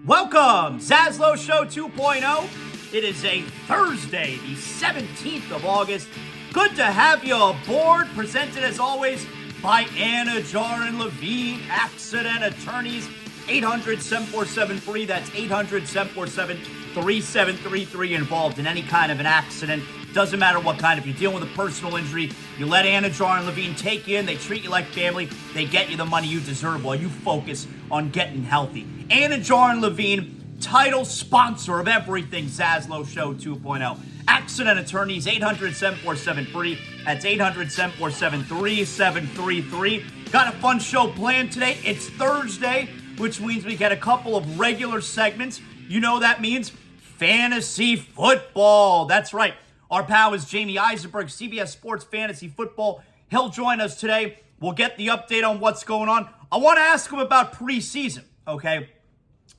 Welcome, ZASLOW Show 2.0. It is a Thursday, the 17th of August. Good to have you aboard. Presented as always by Anidjar and Levine, accident attorneys. 800-747-FREE. That's 800-747-3733. Involved in any kind of an accident. Doesn't matter what kind. If you're dealing with a personal injury, you let Anidjar and Levine take you in. They treat you like family. They get you the money you deserve while you focus on getting healthy. Anidjar and Levine, title sponsor of everything ZASLOW Show 2.0. Accident attorneys, 800-747-FREE. That's 800-747-3733. Got a fun show planned today. It's Thursday, which means we get a couple of regular segments. You know that means fantasy football. That's right. Our pal is Jamie Eisenberg, CBS Sports Fantasy Football. He'll join us today. We'll get the update on what's going on. I want to ask him about preseason, okay?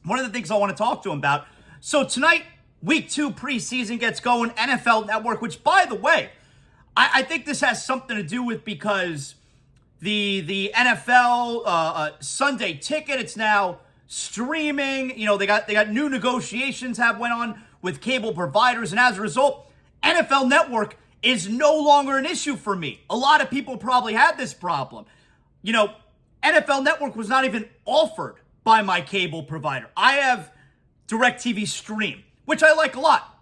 One of the things I want to talk to him about. So tonight, Week 2 preseason gets going. NFL Network, which, by the way, I think this has something to do with because the NFL Sunday Ticket, it's now streaming. You know, they got new negotiations went on with cable providers, and as a result, NFL Network is no longer an issue for me. A lot of people probably had this problem. You know, NFL Network was not even offered by my cable provider. I have DirecTV Stream, which I like a lot.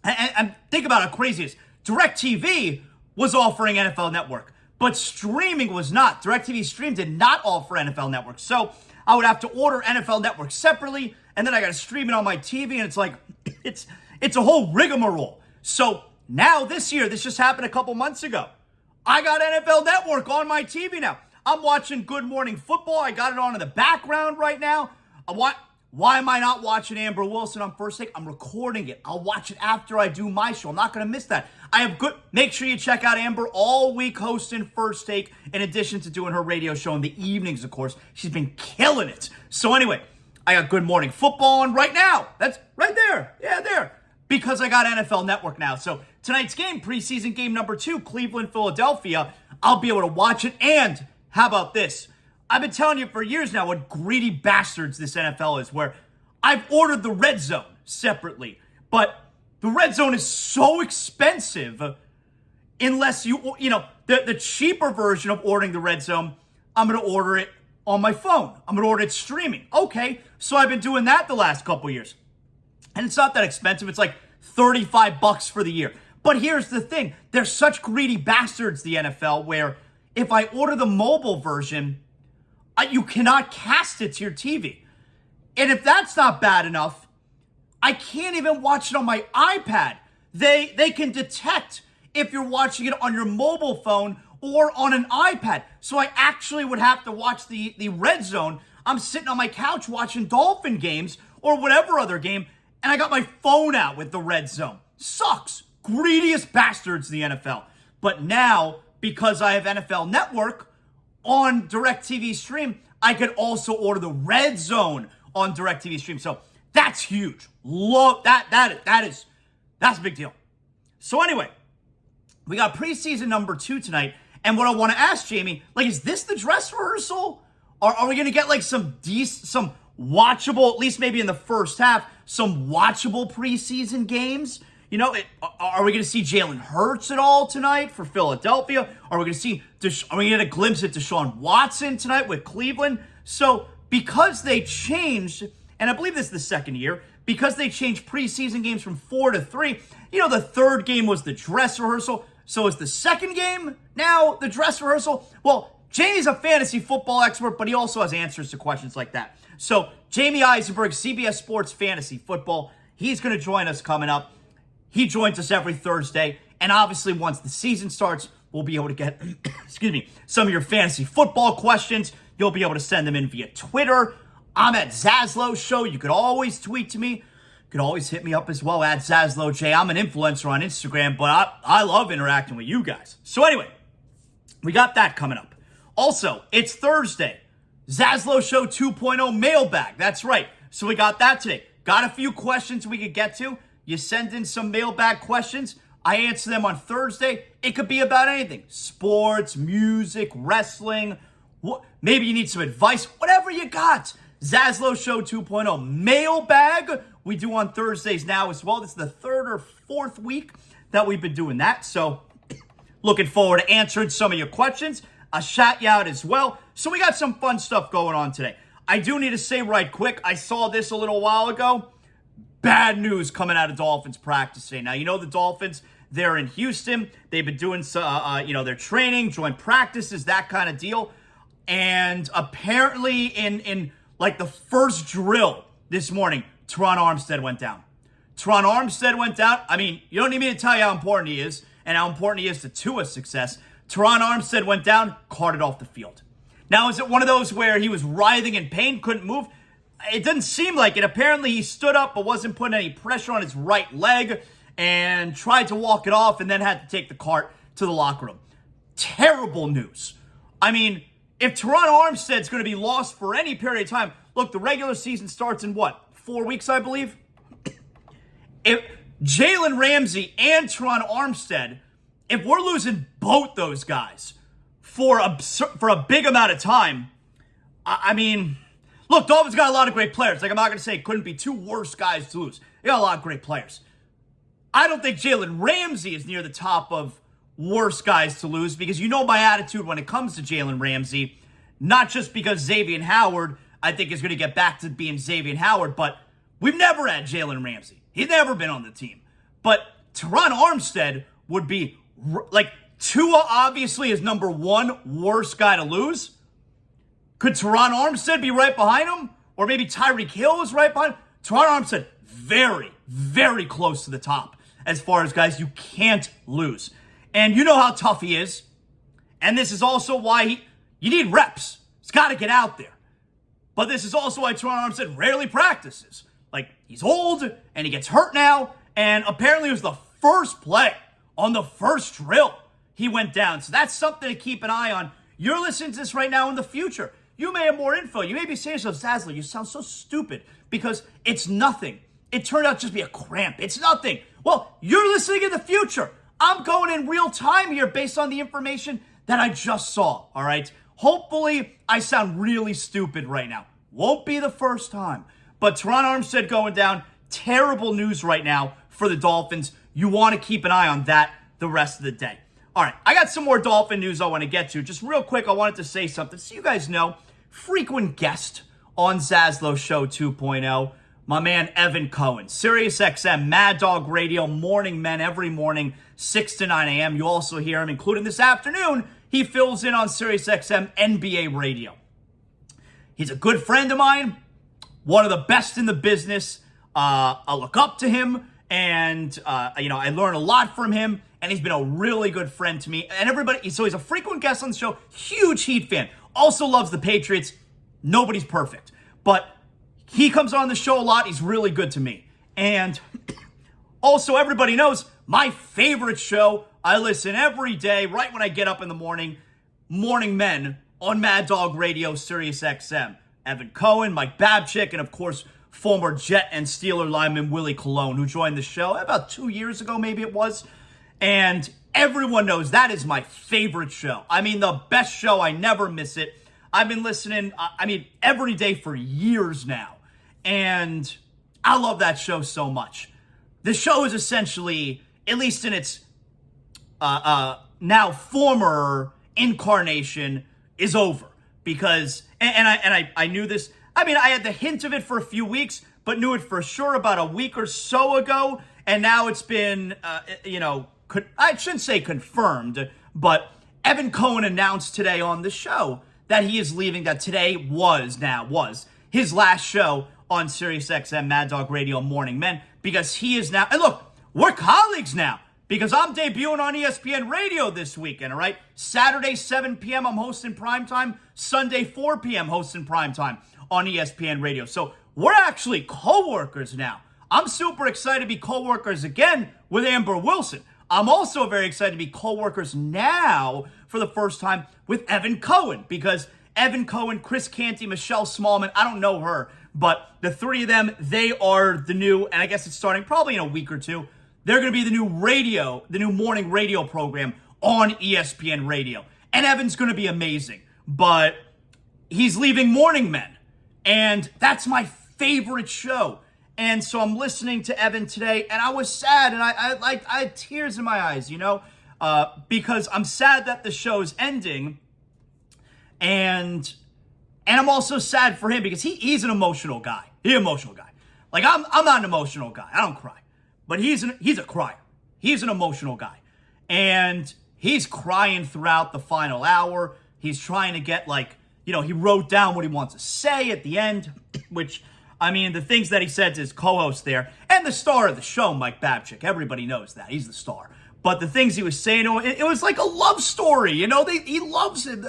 And think about how crazy it is. DirecTV was offering NFL Network, but streaming was not. DirecTV Stream did not offer NFL Network. So I would have to order NFL Network separately, and then I got to stream it on my TV, and it's like, it's a whole rigmarole. So now this year, this just happened a couple months ago, I got NFL Network on my TV now. I'm watching Good Morning Football. I got it on in the background right now. Why am I not watching Amber Wilson on First Take? I'm recording it. I'll watch it after I do my show. I'm not going to miss that. Make sure you check out Amber all week hosting First Take, in addition to doing her radio show in the evenings, of course. She's been killing it. So anyway, I got Good Morning Football on right now. That's right there. Yeah, there. Because I got NFL Network now. So tonight's game, preseason game number 2, Cleveland, Philadelphia, I'll be able to watch it. And how about this? I've been telling you for years now what greedy bastards this NFL is, where I've ordered the Red Zone separately, but the Red Zone is so expensive unless the cheaper version of ordering the Red Zone, I'm going to order it on my phone. I'm going to order it streaming. Okay, so I've been doing that the last couple years. And it's not that expensive. It's like $35 for the year. But here's the thing. They're such greedy bastards, the NFL, where if I order the mobile version, you cannot cast it to your TV. And if that's not bad enough, I can't even watch it on my iPad. They can detect if you're watching it on your mobile phone or on an iPad. So I actually would have to watch the Red Zone. I'm sitting on my couch watching Dolphin games or whatever other game, and I got my phone out with the Red Zone. Sucks. Greediest bastards, the NFL. But now, because I have NFL Network on DirecTV Stream, I could also order the Red Zone on DirecTV Stream. So that's huge. That's a big deal. So anyway, we got preseason number 2 tonight. And what I want to ask Jamie, is this the dress rehearsal? Are we going to get some watchable, at least maybe in the first half, some watchable preseason games? Are we going to see Jalen Hurts at all tonight for Philadelphia? Are we going to get a glimpse at Deshaun Watson tonight with Cleveland? So because they changed, and I believe this is the second year, because they changed preseason games from 4 to 3, the third game was the dress rehearsal. So is the second game now the dress rehearsal? Well, Jamie's a fantasy football expert, but he also has answers to questions like that. So Jamie Eisenberg, CBS Sports Fantasy Football, he's going to join us coming up. He joins us every Thursday, and obviously once the season starts, we'll be able to get, some of your fantasy football questions. You'll be able to send them in via Twitter. I'm at ZASLOW Show. You could always tweet to me. You could always hit me up as well at ZASLOWJ. I'm an influencer on Instagram, but I love interacting with you guys. So anyway, we got that coming up. Also, it's Thursday. ZASLOW Show 2.0 mailbag. That's right. So we got that today. Got a few questions we could get to. You send in some mailbag questions. I answer them on Thursday. It could be about anything. Sports, music, wrestling. Maybe you need some advice. Whatever you got. ZASLOW Show 2.0 mailbag we do on Thursdays now as well. This is the third or fourth week that we've been doing that. So looking forward to answering some of your questions. I'll shout you out as well. So we got some fun stuff going on today. I do need to say right quick, I saw this a little while ago. Bad news coming out of Dolphins practice today. Now, you know the Dolphins, they're in Houston. They've been doing, their training, joint practices, that kind of deal. And apparently in like the first drill this morning, Terron Armstead went down. Terron Armstead went down. I mean, you don't need me to tell you how important he is and how important he is to Tua's success. Terron Armstead went down, carted off the field. Now, is it one of those where he was writhing in pain, couldn't move? It doesn't seem like it. Apparently, he stood up but wasn't putting any pressure on his right leg and tried to walk it off and then had to take the cart to the locker room. Terrible news. I mean, if Terron Armstead's going to be lost for any period of time, look, the regular season starts in what, 4 weeks, I believe? If Jalen Ramsey and Terron Armstead, if we're losing both those guys for a big amount of time, I mean, look, Dolphins got a lot of great players. Like, I'm not going to say it couldn't be two worse guys to lose. They got a lot of great players. I don't think Jalen Ramsey is near the top of worst guys to lose because you know my attitude when it comes to Jalen Ramsey, not just because Xavier Howard, I think, is going to get back to being Xavier Howard, but we've never had Jalen Ramsey. He's never been on the team. But Terron Armstead would be, like, Tua obviously is number one worst guy to lose. Could Terron Armstead be right behind him? Or maybe Tyreek Hill is right behind him? Terron Armstead, very, very close to the top as far as guys you can't lose. And you know how tough he is. And this is also why you need reps. He's got to get out there. But this is also why Terron Armstead rarely practices. Like, he's old, and he gets hurt now, and apparently it was the first play on the first drill he went down. So that's something to keep an eye on. You're listening to this right now in the future. You may have more info. You may be saying to yourself, Zaslow, you sound so stupid because it's nothing. It turned out to just be a cramp. It's nothing. Well, you're listening in the future. I'm going in real time here based on the information that I just saw, all right? Hopefully, I sound really stupid right now. Won't be the first time. But Terron Armstead going down, terrible news right now for the Dolphins. You want to keep an eye on that the rest of the day. All right, I got some more Dolphin news I want to get to. Just real quick, I wanted to say something. So you guys know, frequent guest on ZASLOW Show 2.0, my man Evan Cohen. SiriusXM, Mad Dog Radio, Morning Men, every morning, 6 to 9 a.m. You also hear him, including this afternoon. He fills in on SiriusXM NBA Radio. He's a good friend of mine. One of the best in the business. I look up to him, and I learn a lot from him, and he's been a really good friend to me. And everybody, so he's a frequent guest on the show, huge Heat fan, also loves the Patriots. Nobody's perfect, but he comes on the show a lot. He's really good to me. And also, everybody knows my favorite show. I listen every day, right when I get up in the morning, Morning Men on Mad Dog Radio, SiriusXM. Evan Cohen, Mike Babchick, and of course, former Jet and Steeler lineman Willie Colon, who joined the show about 2 years ago, maybe it was. And everyone knows that is my favorite show. I mean, the best show. I never miss it. I've been listening, every day for years now. And I love that show so much. The show is essentially, at least in its now former incarnation, is over. Because, I knew this, I had the hint of it for a few weeks, but knew it for sure about a week or so ago, and now it's been, I shouldn't say confirmed, but Evan Cohen announced today on the show that he is leaving, that today was his last show on SiriusXM Mad Dog Radio Morning Men, because he is now, and look, we're colleagues now. Because I'm debuting on ESPN Radio this weekend, all right? Saturday, 7 p.m., I'm hosting Primetime. Sunday, 4 p.m., hosting Primetime on ESPN Radio. So we're actually co-workers now. I'm super excited to be co-workers again with Amber Wilson. I'm also very excited to be co-workers now for the first time with Evan Cohen. Because Evan Cohen, Chris Canty, Michelle Smallman, I don't know her, but the three of them, they are the new, and I guess it's starting probably in a week or two, they're going to be the new morning radio program on ESPN Radio. And Evan's going to be amazing. But he's leaving Morning Men. And that's my favorite show. And so I'm listening to Evan today, and I was sad, and I had tears in my eyes, because I'm sad that the show's ending, and I'm also sad for him because he's an emotional guy. He's an emotional guy. Like I'm not an emotional guy. I don't cry, but he's a crier. He's an emotional guy, and he's crying throughout the final hour. He's trying to get he wrote down what he wants to say at the end, which. I mean, the things that he said to his co-host there, and the star of the show, Mike Babchick, everybody knows that. He's the star. But the things he was saying to him, it was like a love story, he loves him.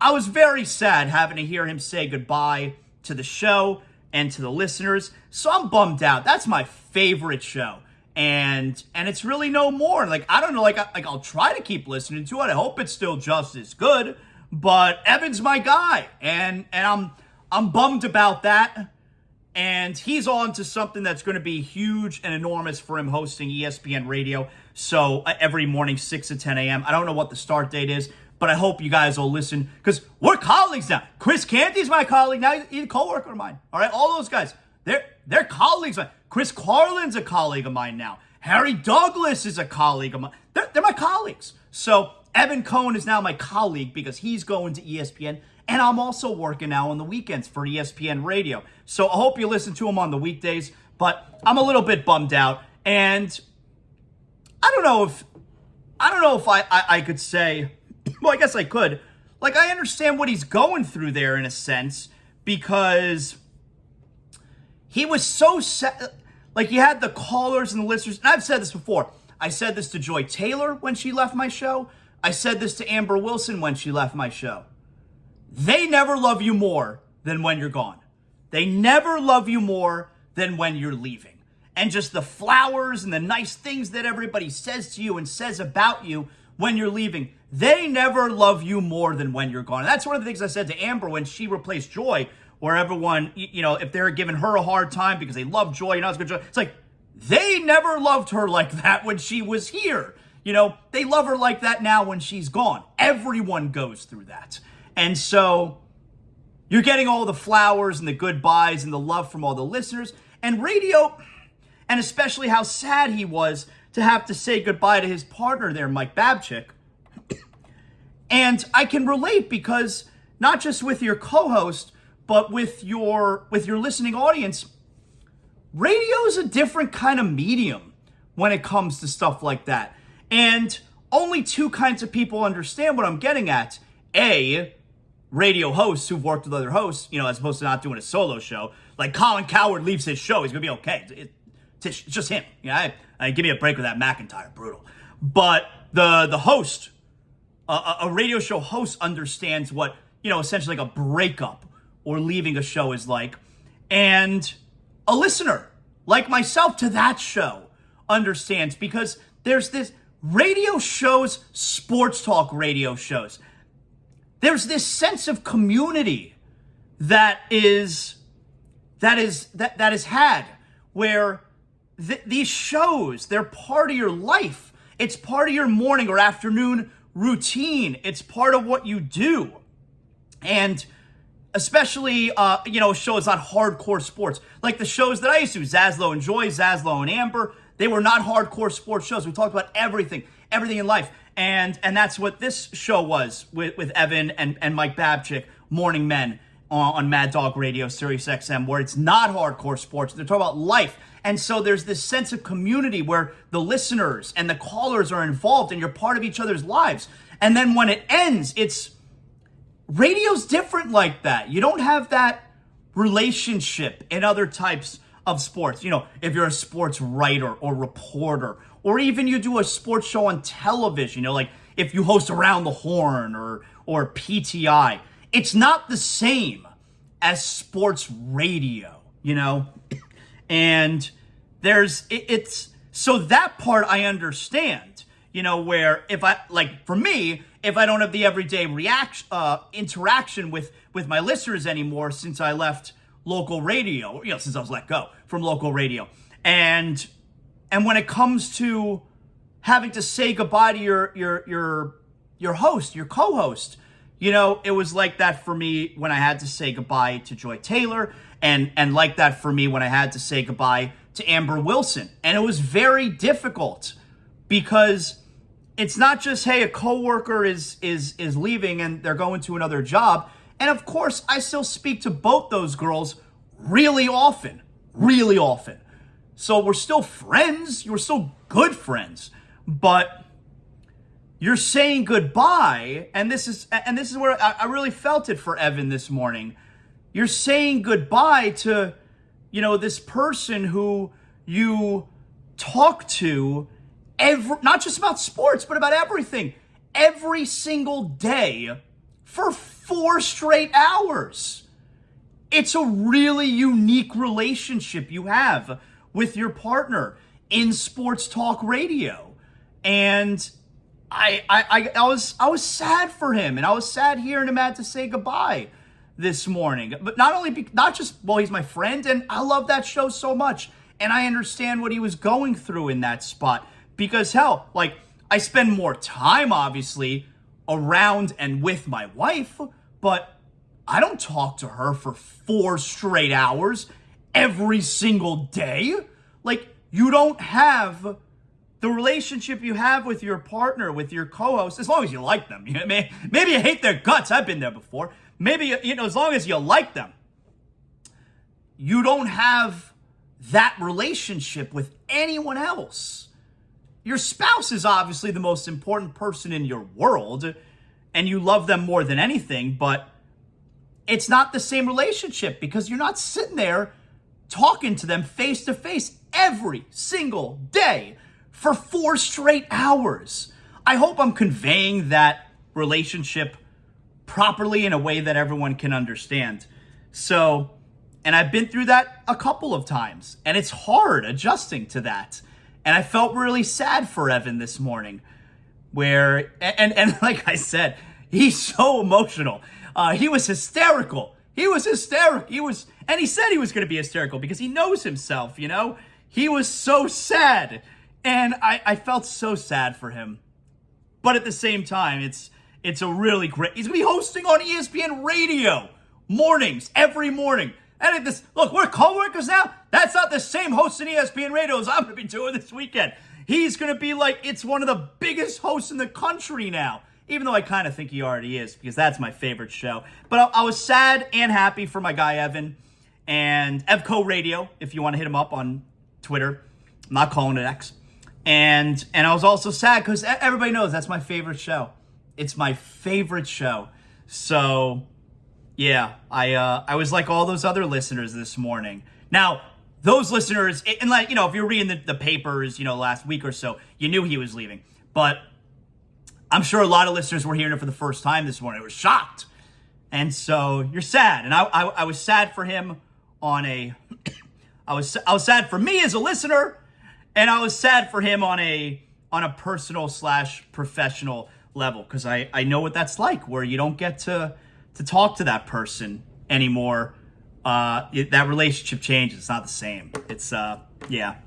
I was very sad having to hear him say goodbye to the show and to the listeners, so I'm bummed out. That's my favorite show, and it's really no more. I don't know, I'll try to keep listening to it. I hope it's still just as good, but Evan's my guy, and I'm bummed about that. And he's on to something that's going to be huge and enormous for him, hosting ESPN Radio. So every morning, 6 to 10 a.m. I don't know what the start date is, but I hope you guys will listen because we're colleagues now. Chris Canty's my colleague now. He's a co-worker of mine. All right, all those guys, they're colleagues of mine. Chris Carlin's a colleague of mine now. Harry Douglas is a colleague of mine. They're my colleagues. So Evan Cohen is now my colleague because he's going to ESPN. And I'm also working now on the weekends for ESPN Radio. So I hope you listen to him on the weekdays. But I'm a little bit bummed out. And I don't know if I could say, well, I guess I could. I understand what he's going through there in a sense. Because he was so sad. You had the callers and the listeners. And I've said this before. I said this to Joy Taylor when she left my show. I said this to Amber Wilson when she left my show. They never love you more than when you're gone. They never love you more than when you're leaving. And just the flowers and the nice things that everybody says to you and says about you when you're leaving, they never love you more than when you're gone. And that's one of the things I said to Amber when she replaced Joy, where everyone, if they're giving her a hard time because they love Joy, it's good Joy. It's they never loved her like that when she was here. They love her like that now when she's gone. Everyone goes through that. And so you're getting all the flowers and the goodbyes and the love from all the listeners. And radio, and especially how sad he was to have to say goodbye to his partner there, Mike Babchick. And I can relate because not just with your co-host, but with your listening audience, radio is a different kind of medium when it comes to stuff like that. And only two kinds of people understand what I'm getting at. A, radio hosts who've worked with other hosts, as opposed to not doing a solo show. Like Colin Cowherd leaves his show, he's going to be okay. It's just him. I give me a break with that McIntyre, brutal. But the host, a radio show host understands what, essentially like a breakup or leaving a show is like. And a listener, like myself, to that show understands because there's this radio shows, sports talk radio shows. There's this sense of community that is had where these shows, they're part of your life. It's part of your morning or afternoon routine. It's part of what you do. And especially, shows on hardcore sports. Like the shows that I used to do, ZASLOW and Joy, ZASLOW and Amber, they were not hardcore sports shows. We talked about everything in life. And that's what this show was with Evan and Mike Babchick, Morning Men on Mad Dog Radio, Sirius XM, where it's not hardcore sports. They're talking about life. And so there's this sense of community where the listeners and the callers are involved and you're part of each other's lives. And then when it ends, radio's different like that. You don't have that relationship in other types of sports. If you're a sports writer or reporter, or even you do a sports show on television, like if you host Around the Horn or PTI, it's not the same as sports radio, And so that part I understand, where for me, if I don't have the everyday interaction with my listeners anymore since I left local radio, since I was let go from local radio. And when it comes to having to say goodbye to your host, your co-host, it was like that for me when I had to say goodbye to Joy Taylor, and like that for me when I had to say goodbye to Amber Wilson. And it was very difficult because it's not just, hey, a coworker is leaving and they're going to another job. And of course, I still speak to both those girls really often. So we're still friends. You're still good friends. But you're saying goodbye, and this is where I really felt it for Evan this morning. You're saying goodbye to, this person who you talk to not just about sports, but about everything, every single day for 4 straight hours. It's a really unique relationship you have with your partner in sports talk radio. And I was sad for him, and I was sad hearing him had to say goodbye this morning. But not just, he's my friend, and I love that show so much, and I understand what he was going through in that spot. Because hell, I spend more time, obviously, around and with my wife, but I don't talk to her for 4 straight hours every single day. You don't have the relationship you have with your partner, with your co-host, as long as you like them. Maybe you hate their guts. I've been there before. Maybe, as long as you like them. You don't have that relationship with anyone else. Your spouse is obviously the most important person in your world, and you love them more than anything, but it's not the same relationship because you're not sitting there talking to them face to face every single day for 4 straight hours. I hope I'm conveying that relationship properly in a way that everyone can understand. So, and I've been through that a couple of times, and it's hard adjusting to that. And I felt really sad for Evan this morning, where, and like I said, he's so emotional. He was hysterical. And he said he was going to be hysterical because he knows himself, He was so sad. And I felt so sad for him. But at the same time, it's a really great, he's going to be hosting on ESPN Radio mornings, every morning. And look, we're co-workers now. That's not the same host in ESPN Radio as I'm going to be doing this weekend. He's going to be it's one of the biggest hosts in the country now. Even though I kind of think he already is, because that's my favorite show. But I was sad and happy for my guy, Evan. And Evco Radio, if you want to hit him up on Twitter. I'm not calling it X. And I was also sad because everybody knows that's my favorite show. It's my favorite show. So, yeah, I was like all those other listeners this morning. Now, those listeners, and if you're reading the papers, last week or so, you knew he was leaving. But I'm sure a lot of listeners were hearing it for the first time this morning. They were shocked. And so you're sad. And I was sad for him I was sad for me as a listener, and I was sad for him on a personal / professional level, because I know what that's like, where you don't get to talk to that person anymore. That relationship changes. It's not the same. It's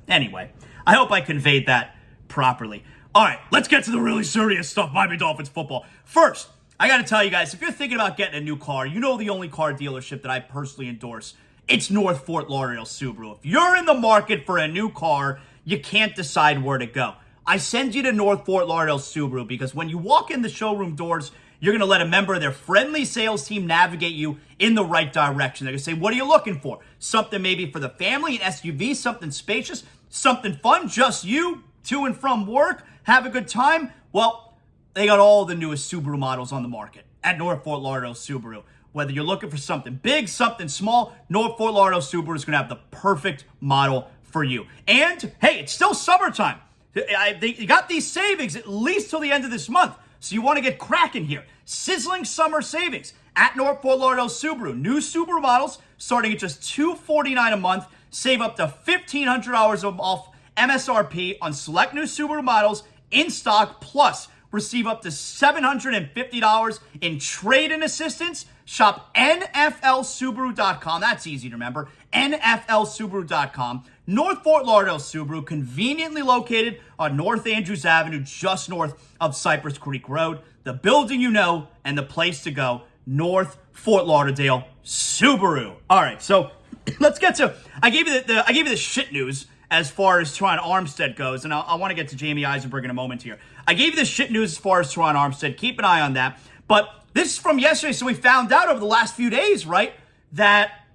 Anyway, I hope I conveyed that properly. All right, let's get to the really serious stuff, Miami Dolphins football. First, I got to tell you guys, if you're thinking about getting a new car, the only car dealership that I personally endorse, it's North Fort Lauderdale Subaru. If you're in the market for a new car, you can't decide where to go. I send you to North Fort Lauderdale Subaru because when you walk in the showroom doors, you're going to let a member of their friendly sales team navigate you in the right direction. They're going to say, what are you looking for? Something maybe for the family, an SUV, something spacious, something fun, just you, to and from work, have a good time? Well, they got all the newest Subaru models on the market at North Fort Lauderdale Subaru. Whether you're looking for something big, something small, North Fort Lauderdale Subaru is going to have the perfect model for you. And, hey, it's still summertime. They got these savings at least till the end of this month. So you want to get cracking here. Sizzling summer savings at North Fort Lauderdale Subaru. New Subaru models starting at just $249 a month. Save up to $1,500 off MSRP on select new Subaru models in stock. Plus, receive up to $750 in trade-in assistance. Shop NFLSubaru.com. That's easy to remember. nflsubaru.com. North Fort Lauderdale Subaru, conveniently located on North Andrews Avenue, just north of Cypress Creek Road. The building you know and the place to go, North Fort Lauderdale Subaru. All right, so let's get to. I gave you the shit news as far as Terron Armstead goes, and I want to get to Jamie Eisenberg in a moment here. I gave you the shit news as far as Terron Armstead. Keep an eye on that. But this is from yesterday, so we found out over the last few days, right, that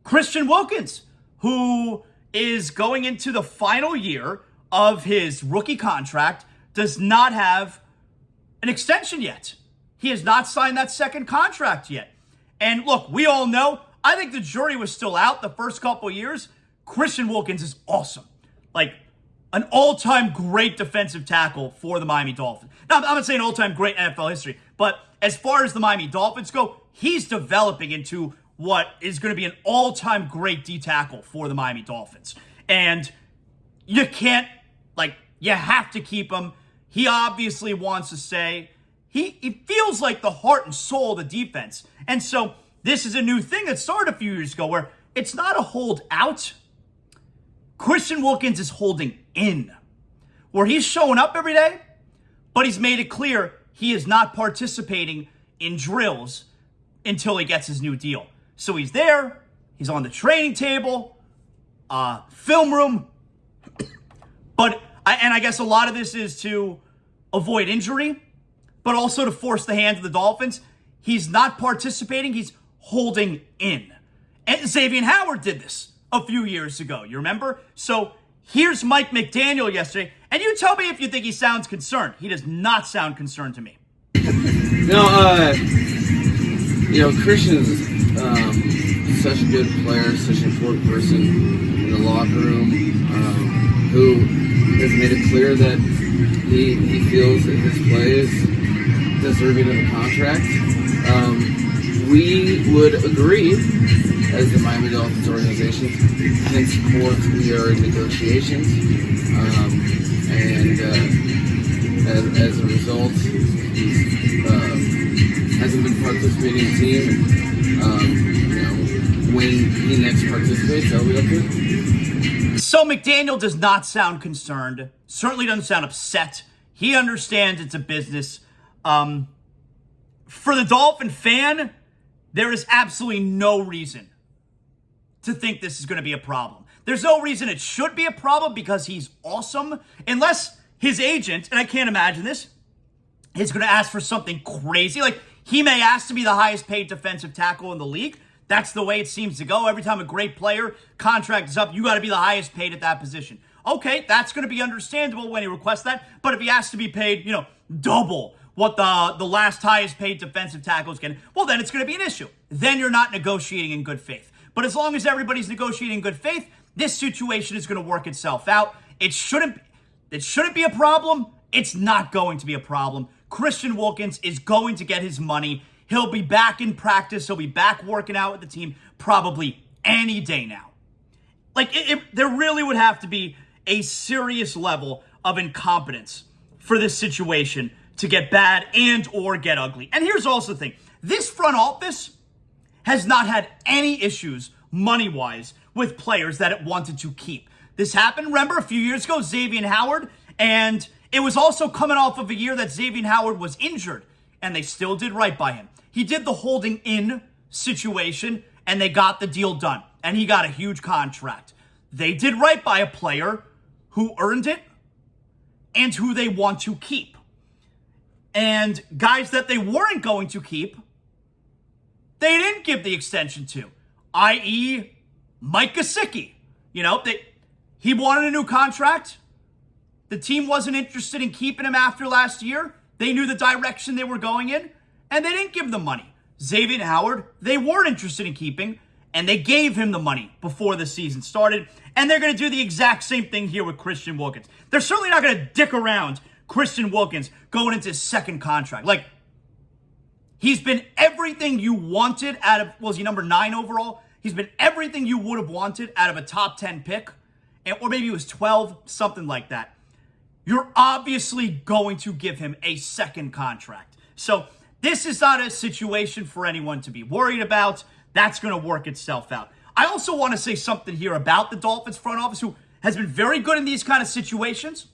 Christian Wilkins, who is going into the final year of his rookie contract, does not have an extension yet. He has not signed that second contract yet. And look, we all know, I think the jury was still out the first couple years. Christian Wilkins is awesome. Like, an all-time great defensive tackle for the Miami Dolphins. Now, I'm not saying all-time great in NFL history, but as far as the Miami Dolphins go, he's developing into what is going to be an all-time great D tackle for the Miami Dolphins. And you can't, you have to keep him. He obviously wants to stay. He feels like the heart and soul of the defense. And so this is a new thing that started a few years ago where it's not a hold out. Christian Wilkins is holding in, where he's showing up every day, but he's made it clear he is not participating in drills until he gets his new deal. So he's there, he's on the training table, film room, I guess a lot of this is to avoid injury, but also to force the hand of the Dolphins. He's not participating, he's holding in. And Xavier Howard did this a few years ago, you remember? So here's Mike McDaniel yesterday, and you tell me if you think he sounds concerned. He does not sound concerned to me. Christian's such a good player, such an important person in the locker room, who has made it clear that he feels that his play is deserving of a contract. We would agree, as the Miami Dolphins organization, henceforth we are in negotiations, and as a result, he hasn't been participating in the team. When he next participates, that'll be up to him. So McDaniel does not sound concerned. Certainly doesn't sound upset. He understands it's a business. For the Dolphin fan, there is absolutely no reason to think this is going to be a problem. There's no reason it should be a problem because he's awesome. Unless his agent, and I can't imagine this, is going to ask for something crazy. Like, he may ask to be the highest paid defensive tackle in the league. That's the way it seems to go. Every time a great player contract is up, you got to be the highest paid at that position. Okay, that's going to be understandable when he requests that. But if he has to be paid, double what the last highest paid defensive tackle is getting, well, then it's going to be an issue. Then you're not negotiating in good faith. But as long as everybody's negotiating in good faith, this situation is going to work itself out. It shouldn't be a problem. It's not going to be a problem. Christian Wilkins is going to get his money. He'll be back in practice. He'll be back working out with the team probably any day now. There really would have to be a serious level of incompetence for this situation to get bad and or get ugly. And here's also the thing. This front office has not had any issues money-wise with players that it wanted to keep. This happened, remember, a few years ago, Xavier Howard, and it was also coming off of a year that Xavier Howard was injured, and they still did right by him. He did the holding in situation, and they got the deal done, and he got a huge contract. They did right by a player who earned it and who they want to keep. And guys that they weren't going to keep, they didn't give the extension to, i.e. Mike Gesicki. He wanted a new contract. The team wasn't interested in keeping him after last year. They knew the direction they were going in, and they didn't give them money. Xavier Howard, they weren't interested in keeping, and they gave him the money before the season started, and they're going to do the exact same thing here with Christian Wilkins. They're certainly not going to dick around Christian Wilkins going into his second contract. He's been everything you wanted out of, was he number 9 overall? He's been everything you would have wanted out of a top 10 pick, or maybe it was 12, something like that. You're obviously going to give him a second contract. So this is not a situation for anyone to be worried about. That's going to work itself out. I also want to say something here about the Dolphins front office, who has been very good in these kind of situations.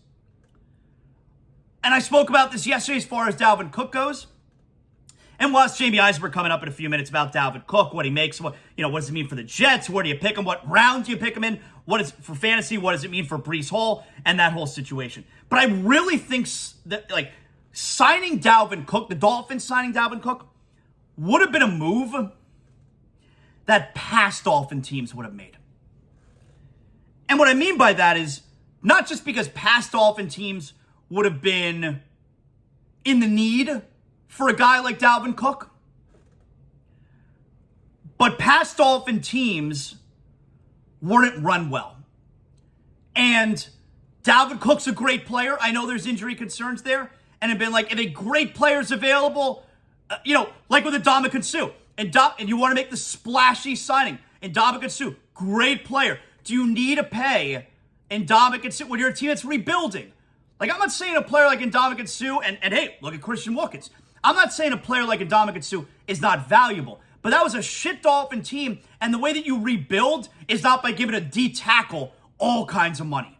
And I spoke about this yesterday as far as Dalvin Cook goes. And we'll ask Jamie Eisenberg coming up in a few minutes about Dalvin Cook, what he makes, what does it mean for the Jets? Where do you pick him? What round do you pick him in? What is for fantasy? What does it mean for Breece Hall and that whole situation? But I really think that signing Dalvin Cook, the Dolphins signing Dalvin Cook, would have been a move that past Dolphin teams would have made. And what I mean by that is not just because past Dolphin teams would have been in the need for a guy like Dalvin Cook, but past Dolphin teams wouldn't run well. And Dalvin Cook's a great player. I know there's injury concerns there, and have been like, if a great player's available, like with Ndamukong Suh, and you want to make the splashy signing, Ndamukong Suh, great player. Do you need to pay Ndamukong Suh when you're a team that's rebuilding? Like, I'm not saying a player like Ndamukong Suh, and hey, look at Christian Wilkins. I'm not saying a player like Ndamukong Suh is not valuable, but that was a shit Dolphin team, and the way that you rebuild is not by giving a D tackle all kinds of money.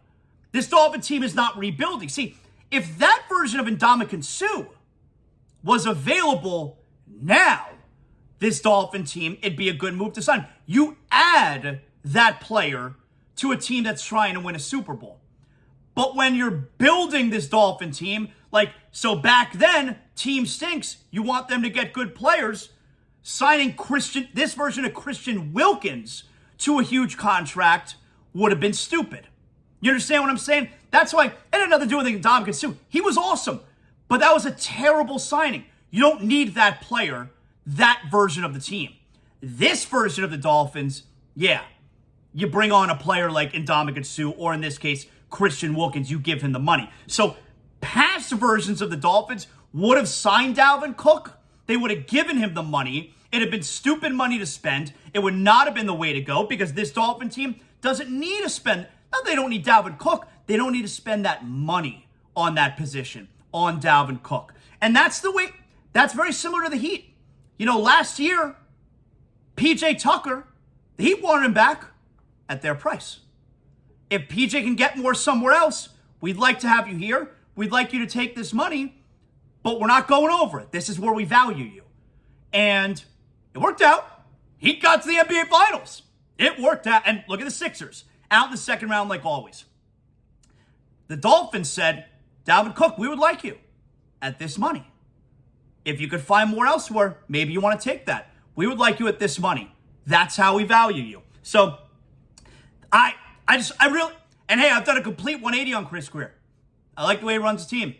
This Dolphin team is not rebuilding. See, if that version of Ndamukong Suh was available now, this Dolphin team, it'd be a good move to sign. You add that player to a team that's trying to win a Super Bowl. But when you're building this Dolphin team, so back then, team stinks, you want them to get good players, signing this version of Christian Wilkins to a huge contract would have been stupid. You understand what I'm saying? That's why, it had nothing to do with Ndamukong Suh. He was awesome, but that was a terrible signing. You don't need that player, that version of the team. This version of the Dolphins, yeah, you bring on a player like Ndamukong Suh, or in this case, Christian Wilkins, you give him the money. So past versions of the Dolphins would have signed Dalvin Cook. They would have given him the money. It had been stupid money to spend. It would not have been the way to go, because this Dolphin team doesn't need to spend. Not they don't need Dalvin Cook. They don't need to spend that money on that position, on Dalvin Cook. And that's the way, that's very similar to the Heat. Last year, PJ Tucker, the Heat wanted him back at their price. If PJ can get more somewhere else, we'd like to have you here. We'd like you to take this money, but we're not going over it. This is where we value you. And it worked out. He got to the NBA Finals. It worked out. And look at the Sixers, out in the second round like always. The Dolphins said, Dalvin Cook, we would like you at this money. If you could find more elsewhere, maybe you want to take that. We would like you at this money. That's how we value you. So I really, and hey, I've done a complete 180 on Chris Greer. I like the way he runs the team.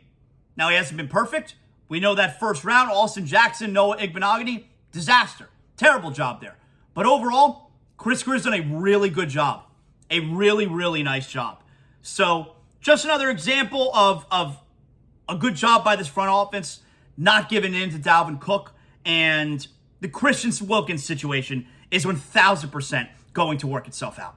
Now, he hasn't been perfect. We know that first round, Austin Jackson, Noah Igbenogany, disaster. Terrible job there. But overall, Chris Greer's done a really good job. A really, really nice job. So, just another example of a good job by this front office, not giving in to Dalvin Cook. And the Christian Wilkins situation is 1,000% going to work itself out.